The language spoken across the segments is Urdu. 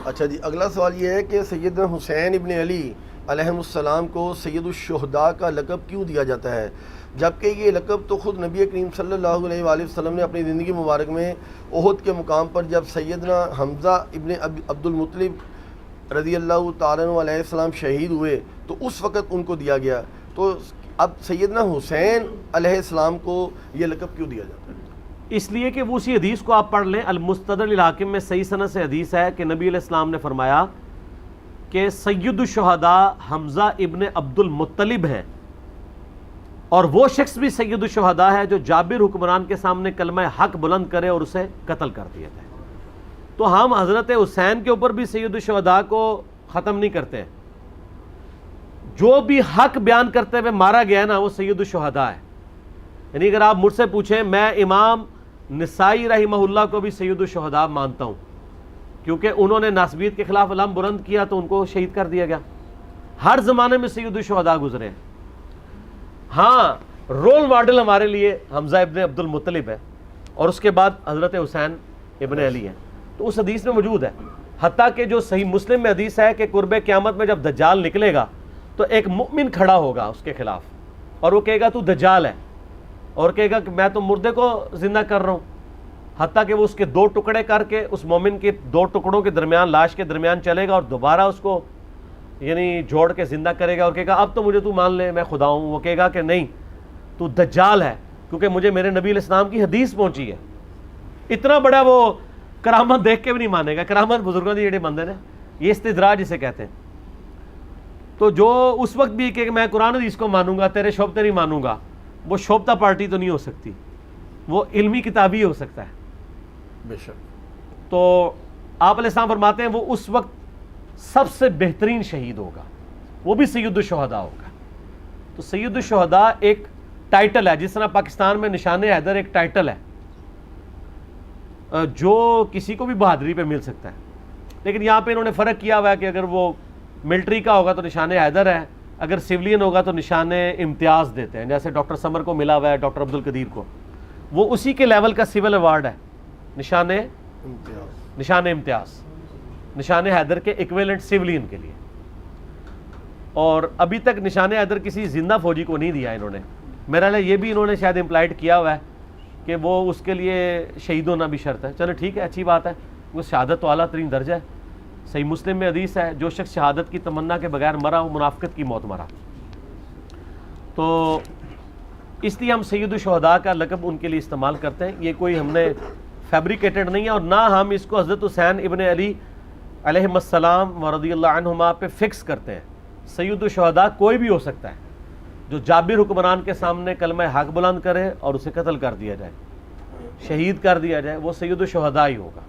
اچھا جی، اگلا سوال یہ ہے کہ سیدنا حسین ابن علی علیہ السلام کو سید الشہداء کا لقب کیوں دیا جاتا ہے، جبکہ یہ لقب تو خود نبی کریم صلی اللہ علیہ وآلہ وسلم نے اپنی زندگی مبارک میں احد کے مقام پر جب سیدنا حمزہ ابن عبد المطلب رضی اللہ تعالیٰ عنہ علیہ السلام شہید ہوئے تو اس وقت ان کو دیا گیا، تو اب سیدنا حسین علیہ السلام کو یہ لقب کیوں دیا جاتا ہے؟ اس لیے کہ وہ اسی حدیث کو آپ پڑھ لیں، المستدرک للحاکم میں صحیح سند سے حدیث ہے کہ نبی علیہ السلام نے فرمایا کہ سید الشہداء حمزہ ابن عبد المطلب ہیں، اور وہ شخص بھی سید الشہداء ہے جو جابر حکمران کے سامنے کلمہ حق بلند کرے اور اسے قتل کر دیا جائے۔ تو ہم حضرت حسین کے اوپر بھی سید الشہداء کو ختم نہیں کرتے، جو بھی حق بیان کرتے ہوئے مارا گیا ہے نا وہ سید الشہداء ہے۔ یعنی اگر آپ مجھ سے پوچھیں، میں امام نسائی رحمہ اللہ کو بھی سید الشہداء مانتا ہوں، کیونکہ انہوں نے ناسبیت کے خلاف علم بلند کیا تو ان کو شہید کر دیا گیا۔ ہر زمانے میں سید الشہداء گزرے ہیں۔ ہاں، رول ماڈل ہمارے لیے حمزہ ابن عبد المطلب ہے، اور اس کے بعد حضرت حسین ابن علی ہے، تو اس حدیث میں موجود ہے۔ حتیٰ کہ جو صحیح مسلم میں حدیث ہے کہ قرب قیامت میں جب دجال نکلے گا تو ایک مؤمن کھڑا ہوگا اس کے خلاف، اور وہ کہے گا تو دجال ہے، اور کہے گا کہ میں تو مردے کو زندہ کر رہا ہوں، حتیٰ کہ وہ اس کے دو ٹکڑے کر کے اس مومن کے دو ٹکڑوں کے درمیان، لاش کے درمیان چلے گا اور دوبارہ اس کو یعنی جوڑ کے زندہ کرے گا، اور کہے گا اب تو مجھے تو مان لے میں خدا ہوں۔ وہ کہے گا کہ نہیں، تو دجال ہے، کیونکہ مجھے میرے نبی علیہ السلام کی حدیث پہنچی ہے۔ اتنا بڑا وہ کرامت دیکھ کے بھی نہیں مانے گا۔ کرامت بزرگوں کی جڑے بندے نے، یہ استدراج اسے کہتے ہیں۔ تو جو اس وقت بھی کہ میں قرآن حدیث کو مانوں گا، تیرے شعبتے نہیں مانوں گا، وہ شعبتہ پارٹی تو نہیں ہو سکتی، وہ علمی کتابی ہو سکتا ہے۔ بے شک۔ تو آپ علیہ السلام فرماتے ہیں وہ اس وقت سب سے بہترین شہید ہوگا، وہ بھی سید الشہداء ہوگا۔ تو سید الشہداء ایک ٹائٹل ہے، جس طرح پاکستان میں نشان حیدر ایک ٹائٹل ہے جو کسی کو بھی بہادری پہ مل سکتا ہے، لیکن یہاں پہ انہوں نے فرق کیا ہوا ہے کہ اگر وہ ملٹری کا ہوگا تو نشان حیدر ہے، اگر سیولین ہوگا تو نشان امتیاز دیتے ہیں، جیسے ڈاکٹر سمر کو ملا ہوا ہے، ڈاکٹر عبد القدیر کو، وہ اسی کے لیول کا سول ایوارڈ ہے، نشان امتیاز، نشان حیدر کے ایکویلنٹ سیولین کے لیے۔ اور ابھی تک نشان حیدر کسی زندہ فوجی کو نہیں دیا انہوں نے، میرا لئے یہ بھی انہوں نے شاید امپلائڈ کیا ہوا ہے کہ وہ اس کے لیے شہید ہونا بھی شرط ہے۔ چلو ٹھیک ہے، اچھی بات ہے، وہ شہادت تو اعلیٰ ترین درجہ ہے۔ صحیح مسلم میں حدیث ہے جو شخص شہادت کی تمنا کے بغیر مرا وہ منافقت کی موت مرا۔ تو اس لیے ہم سید الشہداء کا لقب ان کے لیے استعمال کرتے ہیں، یہ کوئی ہم نے فیبریکیٹڈ نہیں ہے، اور نہ ہم اس کو حضرت حسین ابن علی علیہ السلام و رضی اللہ عنہما پہ فکس کرتے ہیں۔ سید الشہداء کوئی بھی ہو سکتا ہے جو جابر حکمران کے سامنے کلمہ حق بلند کرے اور اسے قتل کر دیا جائے، شہید کر دیا جائے، وہ سید الشہداء ہی ہوگا۔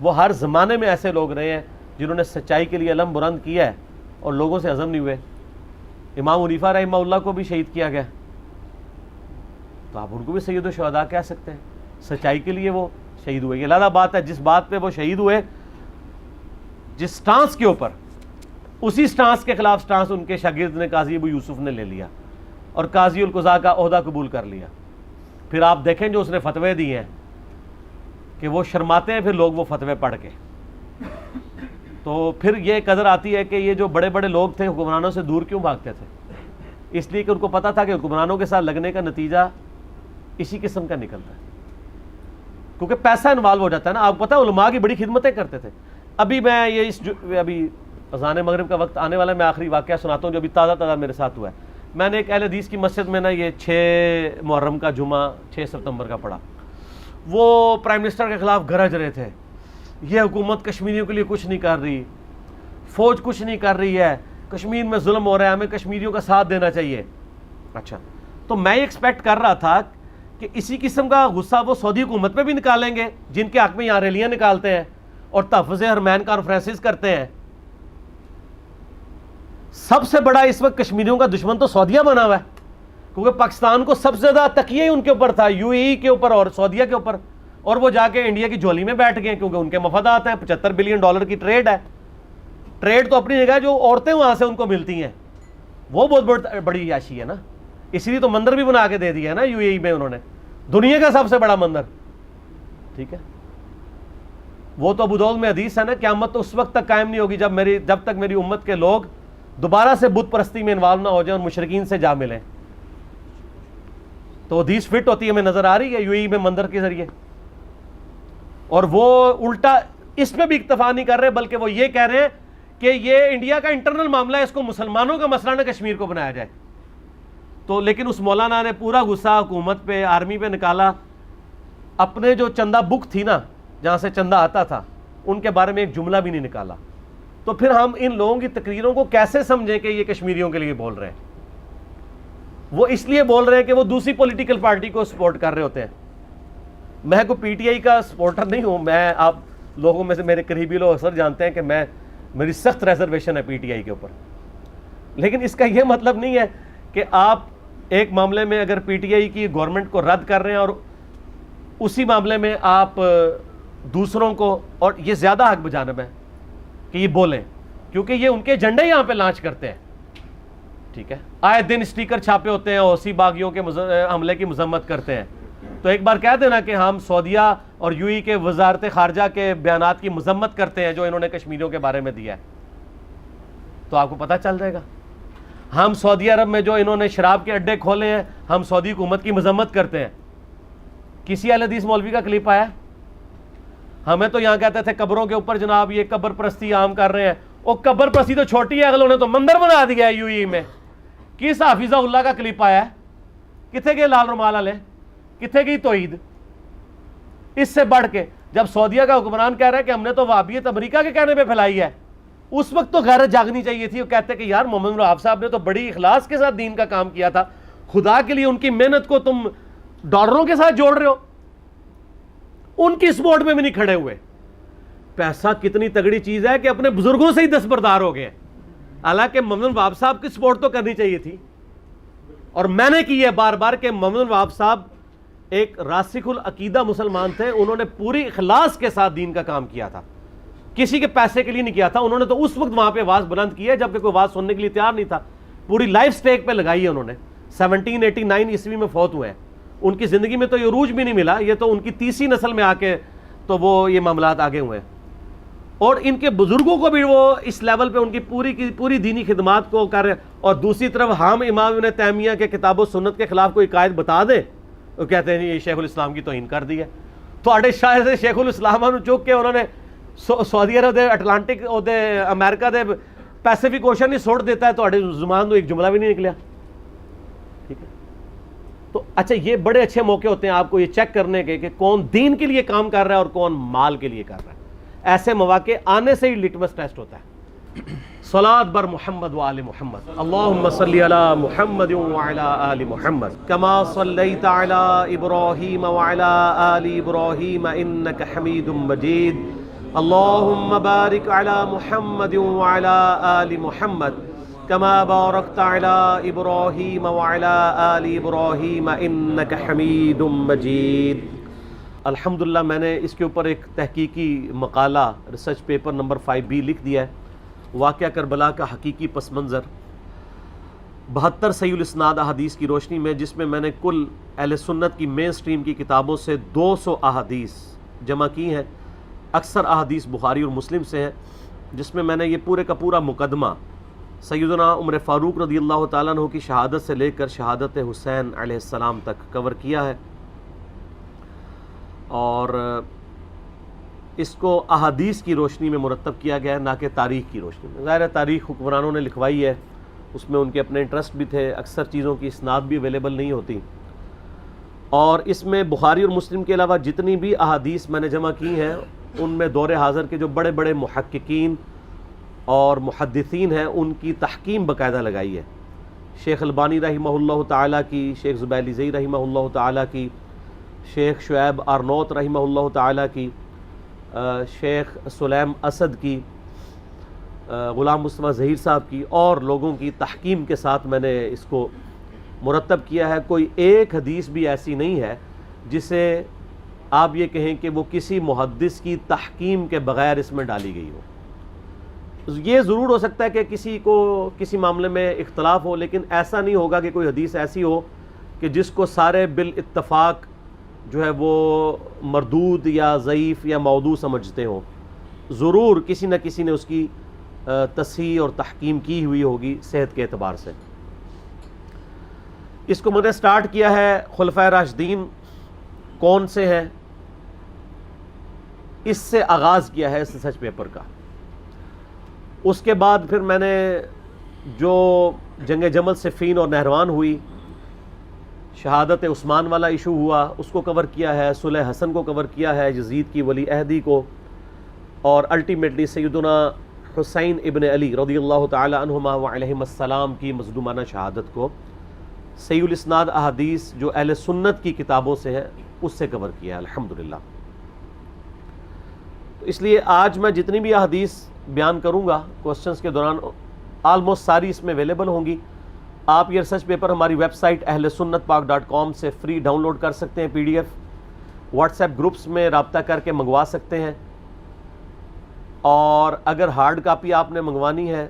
وہ ہر زمانے میں ایسے لوگ رہے ہیں جنہوں نے سچائی کے لیے علم بلند کیا ہے اور لوگوں سے ہضم نہیں ہوئے۔ امام حنیفہ رحمہ اللہ کو بھی شہید کیا گیا، تو آپ ان کو بھی سید الشہداء کہہ سکتے ہیں، سچائی کے لیے وہ شہید ہوئے۔ یہ علیحدہ بات ہے، جس بات پہ وہ شہید ہوئے، جس سٹانس کے اوپر، اسی سٹانس کے خلاف سٹانس ان کے شاگرد نے قاضی ابو یوسف نے لے لیا اور قاضی القضاء کا عہدہ قبول کر لیا۔ پھر آپ دیکھیں جو اس نے فتوے دیے ہیں کہ وہ شرماتے ہیں پھر لوگ وہ فتوے پڑھ کے، تو پھر یہ قدر آتی ہے کہ یہ جو بڑے بڑے لوگ تھے حکمرانوں سے دور کیوں بھاگتے تھے؟ اس لیے کہ ان کو پتہ تھا کہ حکمرانوں کے ساتھ لگنے کا نتیجہ اسی قسم کا نکلتا ہے، کیونکہ پیسہ انوالو ہو جاتا ہے نا۔ آپ پتہ علماء کی بڑی خدمتیں کرتے تھے۔ ابھی میں یہ ابھی اذان مغرب کا وقت آنے والا ہے، میں آخری واقعہ سناتا ہوں جو ابھی تازہ میرے ساتھ ہوا ہے۔ میں نے ایک اہل حدیث کی مسجد میں نا یہ 6 محرم کا جمعہ 6 ستمبر کا پڑھا، وہ پرائم منسٹر کے خلاف گرج رہے تھے، یہ حکومت کشمیریوں کے لیے کچھ نہیں کر رہی، فوج کچھ نہیں کر رہی ہے، کشمیر میں ظلم ہو رہا ہے، ہمیں کشمیریوں کا ساتھ دینا چاہیے۔ اچھا، تو میں یہ ایکسپیکٹ کر رہا تھا کہ اسی قسم کا غصہ وہ سعودی حکومت پہ بھی نکالیں گے جن کے حق میں یہاں ریلیاں نکالتے ہیں اور تحفظ حرمین کانفرنسز کرتے ہیں۔ سب سے بڑا اس وقت کشمیریوں کا دشمن تو سعودیہ بنا ہوا ہے، کیونکہ پاکستان کو سب سے زیادہ تکیہ ہی ان کے اوپر تھا، یو اے ای کے اوپر اور سعودیہ کے اوپر، اور وہ جا کے انڈیا کی جھولی میں بیٹھ گئے کیونکہ ان کے مفادات ہیں۔ $75 بلین کی ٹریڈ ہے، ٹریڈ تو اپنی جگہ، جو عورتیں وہاں سے ان کو ملتی ہیں وہ بہت بڑی عیاشی ہے نا، اسی لیے تو مندر بھی بنا کے دے دیا ہے نا یو اے ای میں انہوں نے، دنیا کا سب سے بڑا مندر، ٹھیک ہے۔ وہ تو ابو داؤد میں حدیث ہے نا، قیامت تو اس وقت تک قائم نہیں ہوگی جب تک میری امت کے لوگ دوبارہ سے بت پرستی میں انوالو نہ ہو جائیں اور مشرکین سے جا ملیں. تو حدیث فٹ ہوتی ہے، ہمیں نظر آ رہی ہے UAE میں مندر کے ذریعے. اور وہ الٹا اس میں بھی اکتفا نہیں کر رہے، بلکہ وہ یہ کہہ رہے ہیں کہ یہ انڈیا کا انٹرنل معاملہ ہے، اس کو مسلمانوں کا مسئلہ نہ کشمیر کو بنایا جائے. تو لیکن اس مولانا نے پورا غصہ حکومت پہ، آرمی پہ نکالا. اپنے جو چندہ بک تھی نا، جہاں سے چندہ آتا تھا، ان کے بارے میں ایک جملہ بھی نہیں نکالا. تو پھر ہم ان لوگوں کی تقریروں کو کیسے سمجھیں کہ یہ کشمیریوں کے لیے بول رہے ہیں؟ وہ اس لیے بول رہے ہیں کہ وہ دوسری پولیٹیکل پارٹی کو سپورٹ کر رہے ہوتے ہیں. میں کوئی PTI کا سپورٹر نہیں ہوں. میں آپ لوگوں میں سے میرے قریبی لوگ اکثر جانتے ہیں کہ میری سخت ریزرویشن ہے PTI کے اوپر. لیکن اس کا یہ مطلب نہیں ہے کہ آپ ایک معاملے میں اگر PTI کی گورنمنٹ کو رد کر رہے ہیں اور اسی معاملے میں آپ دوسروں کو، اور یہ زیادہ حق بجانب ہے کہ یہ بولیں، کیونکہ یہ ان کے ایجنڈے یہاں پہ لانچ کرتے ہیں. ٹھیک ہے، آئے دن اسٹیکر چھاپے ہوتے ہیں، حوثی باغیوں کے حملے کی مذمت کرتے ہیں. تو ایک بار کہہ دینا کہ ہم سعودیہ اور UAE کے وزارت خارجہ کے بیانات کی مذمت کرتے ہیں جو انہوں نے کشمیریوں کے بارے میں دیا ہے، تو آپ کو پتہ چل جائے گا. ہم سعودی عرب میں جو انہوں نے شراب کے اڈے کھولے ہیں، ہم سعودی حکومت کی مذمت کرتے ہیں. کسی اہل حدیث مولوی کا کلپ آیا؟ ہمیں تو یہاں کہتے تھے قبروں کے اوپر جناب یہ قبر پرستی عام کر رہے ہیں. وہ قبر پرستی تو چھوٹی ہے، اگلوں نے تو مندر بنا دیا ہے UAE میں. کس حافظہ اللہ کا کلپ آیا ہے؟ کتنے گئے لال رومال والے؟ کتنے گئی توحید؟ اس سے بڑھ کے جب سعودیہ کا حکمران کہہ رہا ہے کہ ہم نے تو وہابیت امریکہ کے کہنے پہ پھیلائی ہے، اس وقت تو غیرت جاگنی چاہیے تھی. وہ کہتے کہ یار محمد وہاب صاحب نے تو بڑی اخلاص کے ساتھ دین کا کام کیا تھا، خدا کے لیے ان کی محنت کو تم ڈالروں کے ساتھ جوڑ رہے ہو. ان کی سپورٹ میں بھی نہیں کھڑے ہوئے. پیسہ کتنی تگڑی چیز ہے کہ اپنے بزرگوں سے ہی دستبردار ہو گئے. حالانکہ محمد وہاب صاحب کی سپورٹ تو کرنی چاہیے تھی، اور میں نے کی ہے بار بار کہ محمد وہاب صاحب ایک راسخ العقیدہ مسلمان تھے. انہوں نے پوری اخلاص کے ساتھ دین کا کام کیا تھا، کسی کے پیسے کے لیے نہیں کیا تھا. انہوں نے تو اس وقت وہاں پہ آواز بلند کی ہے جبکہ کوئی آواز سننے کے لیے تیار نہیں تھا. پوری لائف سٹیک پہ لگائی ہے انہوں نے. 1789 عیسوی میں فوت ہوئے ہیں. ان کی زندگی میں تو یہ عروج بھی نہیں ملا. یہ تو ان کی تیسری نسل میں آ کے تو وہ یہ معاملات آگے ہوئے ہیں. اور ان کے بزرگوں کو بھی وہ اس لیول پہ ان کی پوری دینی خدمات کو کر رہے ہیں. اور دوسری طرف ہم امام ابن تیمیہ کے کتاب و سنت کے خلاف کوئی قائد بتا دے، وہ کہتے ہیں یہ شیخ الاسلام کی توہین کر دی ہے. تو اڈے شاہ سے شیخ الاسلام چک کے انہوں نے سعودی عرب دے اٹلانٹک دے امریکہ دے پیسیفک اوشن ہی سوڑ دیتا ہے، تو اڈے زبان تو ایک جملہ بھی نہیں نکلیا. ٹھیک ہے، تو اچھا یہ بڑے اچھے موقع ہوتے ہیں آپ کو یہ چیک کرنے کے کہ کون دین کے لیے کام کر رہا ہے اور کون مال کے لیے کر رہا ہے. ایسے مواقع آنے سے ہی لٹمس ٹیسٹ ہوتا ہے. صلاۃ بر محمد و آل محمد. اللہم صلی علی محمد و علی آل محمد کما صلیت علی ابراہیم و علی آل ابراہیم انک حمید مجید. اللہم بارک علی محمد و علی آل محمد کما بارکت علی ابراہیم و علی آل ابراہیم انک حمید مجید. الحمدللہ میں نے اس کے اوپر ایک تحقیقی مقالہ ریسرچ پیپر نمبر 5B لکھ دیا ہے، واقعہ کربلا کا حقیقی پس منظر 72 صحیح الاسناد احادیث کی روشنی میں، جس میں میں نے کل اہل سنت کی مین سٹریم کی کتابوں سے 200 احادیث جمع کی ہیں. اکثر احادیث بخاری اور مسلم سے ہیں، جس میں میں نے یہ پورے کا پورا مقدمہ سیدنا عمر فاروق رضی اللہ تعالیٰ عنہ کی شہادت سے لے کر شہادت حسین علیہ السلام تک کور کیا ہے. اور اس کو احادیث کی روشنی میں مرتب کیا گیا ہے، نہ کہ تاریخ کی روشنی میں. ظاہر ہے تاریخ حکمرانوں نے لکھوائی ہے، اس میں ان کے اپنے انٹرسٹ بھی تھے، اکثر چیزوں کی اسناد بھی اویلیبل نہیں ہوتی. اور اس میں بخاری اور مسلم کے علاوہ جتنی بھی احادیث میں نے جمع کی ہیں، ان میں دور حاضر کے جو بڑے بڑے محققین اور محدثین ہیں ان کی تحکیم باقاعدہ لگائی ہے. شیخ البانی رحمہ اللہ تعالیٰ کی، شیخ زبیلی زئی رحمہ اللہ تعالیٰ کی، شیخ شعیب آرنوت رحمہ اللہ تعالیٰ کی، شیخ سلیم اسد کی، غلام مصطفیٰ ظہیر صاحب کی، اور لوگوں کی تحکیم کے ساتھ میں نے اس کو مرتب کیا ہے. کوئی ایک حدیث بھی ایسی نہیں ہے جسے آپ یہ کہیں کہ وہ کسی محدث کی تحکیم کے بغیر اس میں ڈالی گئی ہو. یہ ضرور ہو سکتا ہے کہ کسی کو کسی معاملے میں اختلاف ہو، لیکن ایسا نہیں ہوگا کہ کوئی حدیث ایسی ہو کہ جس کو سارے بالاتفاق جو ہے وہ مردود یا ضعیف یا موضوع سمجھتے ہوں، ضرور کسی نہ کسی نے اس کی تصحیح اور تحکیم کی ہوئی ہوگی صحت کے اعتبار سے۔ اس کو میں نے سٹارٹ کیا ہے خلفائے راشدین کون سے ہیں، اس سے آغاز کیا ہے اس ریسرچ پیپر کا۔ اس کے بعد پھر میں نے جو جنگ جمل صفین اور نہروان ہوئی، شہادت عثمان والا ایشو ہوا، اس کو کور کیا ہے، صلح حسن کو کور کیا ہے، یزید کی ولی عہدی کو، اور الٹیمیٹلی سیدنا حسین ابن علی رضی اللہ تعالی عنہما وعلیہم السلام کی مظلومانہ شہادت کو صحیح الاسناد احادیث جو اہل سنت کی کتابوں سے ہے اس سے کور کیا ہے الحمدللہ۔ تو اس لیے آج میں جتنی بھی احادیث بیان کروں گا کوسچنز کے دوران آلموسٹ ساری اس میں اویلیبل ہوں گی۔ آپ یہ ریسرچ پیپر ہماری ویب سائٹ ahlsunnatpak.com سے فری ڈاؤن لوڈ کر سکتے ہیں، PDF، واٹس ایپ گروپس میں رابطہ کر کے منگوا سکتے ہیں، اور اگر ہارڈ کاپی آپ نے منگوانی ہے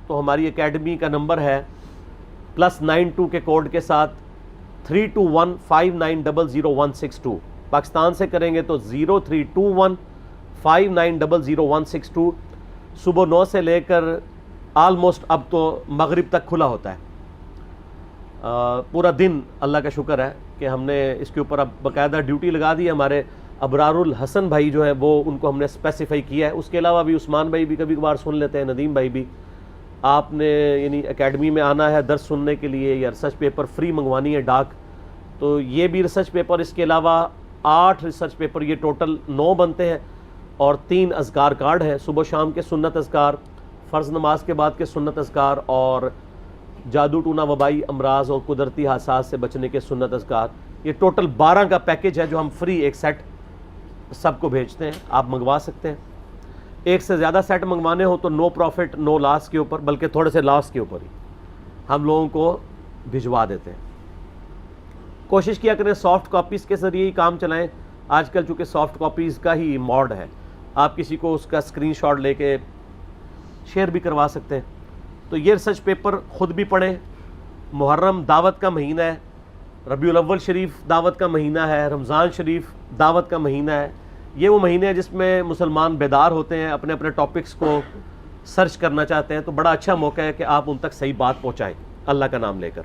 تو ہماری اکیڈمی کا نمبر ہے +92 کے کوڈ کے ساتھ 3215900162۔ پاکستان سے کریں گے تو 032159000162۔ صبح 9 سے لے کر آلموسٹ اب تو مغرب تک کھلا ہوتا ہے، پورا دن۔ اللہ کا شکر ہے کہ ہم نے اس کے اوپر اب باقاعدہ ڈیوٹی لگا دی ہے۔ ہمارے ابرار الحسن بھائی جو ہے وہ ان کو ہم نے اسپیسیفائی کیا ہے، اس کے علاوہ بھی عثمان بھائی بھی کبھی کبھار سن لیتے ہیں، ندیم بھائی بھی۔ آپ نے یعنی اکیڈمی میں آنا ہے درس سننے کے لیے یا ریسرچ پیپر فری منگوانی ہے ڈاک، تو یہ بھی ریسرچ پیپر، اس کے علاوہ 8 ریسرچ پیپر، یہ ٹوٹل 9 بنتے ہیں، اور 3 اذکار کارڈ ہیں، صبح شام کے سنت اذکار، فرض نماز کے بعد کے سنت اذکار، اور جادو ٹونا وبائی امراض اور قدرتی حادثات سے بچنے کے سنت اذکار۔ یہ ٹوٹل 12 کا پیکج ہے جو ہم فری ایک سیٹ سب کو بھیجتے ہیں، آپ منگوا سکتے ہیں۔ ایک سے زیادہ سیٹ منگوانے ہو تو نو پروفٹ نو لاس کے اوپر، بلکہ تھوڑے سے لاس کے اوپر ہی ہم لوگوں کو بھجوا دیتے ہیں۔ کوشش کیا کریں سافٹ کاپیز کے ذریعے ہی کام چلائیں، آج کل چونکہ سافٹ کاپیز کا ہی موڈ ہے، آپ کسی کو اس کا اسکرین شاٹ لے کے شیئر بھی کروا سکتے ہیں۔ تو یہ ریسرچ پیپر خود بھی پڑھیں۔ محرم دعوت کا مہینہ ہے، ربیع الاول شریف دعوت کا مہینہ ہے، رمضان شریف دعوت کا مہینہ ہے۔ یہ وہ مہینے ہیں جس میں مسلمان بیدار ہوتے ہیں، اپنے اپنے ٹاپکس کو سرچ کرنا چاہتے ہیں، تو بڑا اچھا موقع ہے کہ آپ ان تک صحیح بات پہنچائیں اللہ کا نام لے کر۔